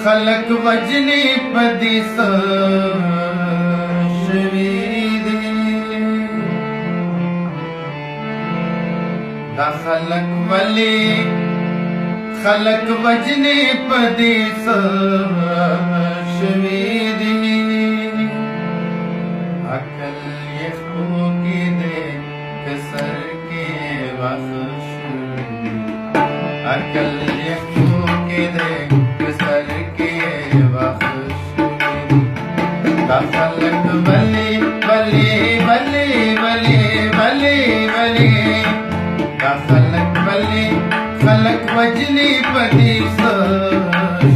खलक वजनी पदी शवीदी दा खलक वली खलक वजनी पदी शवीदी अकल ये की दे कसर के बख्श अकल ये की दे कसर के बख्श दा खलक वली वली वली वली वली वली दा खलक वली खलक वजनी पदी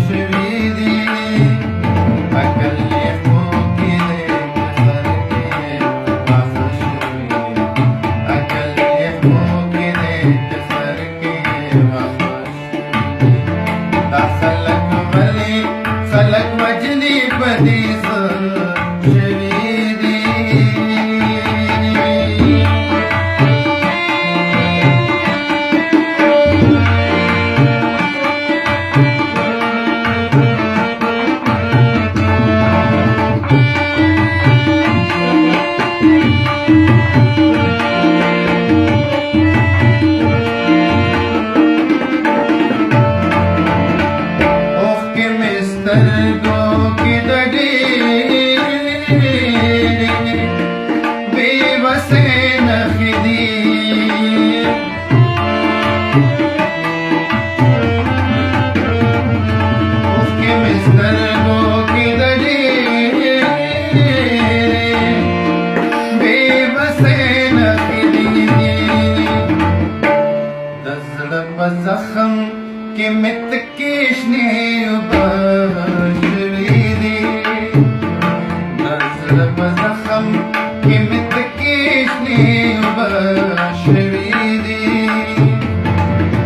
शवीदी अकल ये की दे कसर के बख्श अकल ये की दे कसर के बख्श दा खलक वली खलक वजनी पदी शवीदी जख्म के मित केशने शवीदी जख्म के मित केशने शवीदी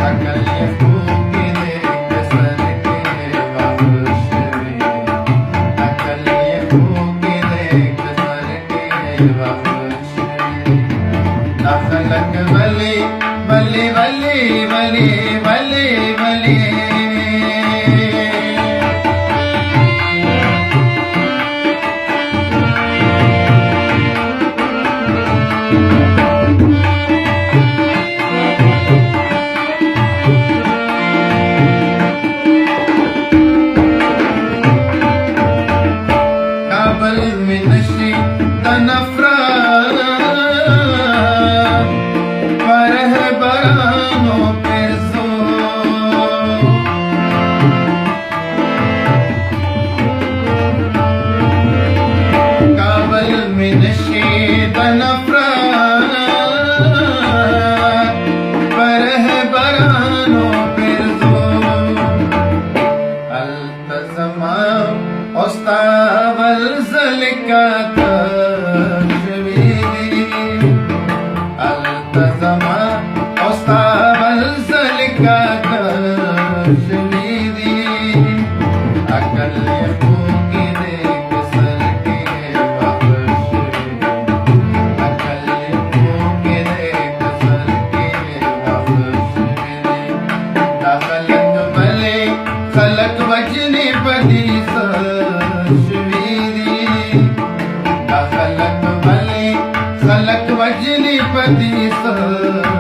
अकल ये के दे कसर के बख्श अकल ये के दे कसर के बख्श दा खलक वली वली वली वली वली वली काबल में नशी तनफरा पर है बरानों पे काबल में नशी तनफरा पर है बरानों पे अल्तज़मा उस्तावल ज़लिका शवीदी अल्तज़मा उस्तावल ज़लिका शवीदी अकल ये की दे कसर के बख्श अकल ये की दे कसर के बख्श दा खलक वली खलक वजनी पदी शवीदी दा खलक वली खलक वजनी पदी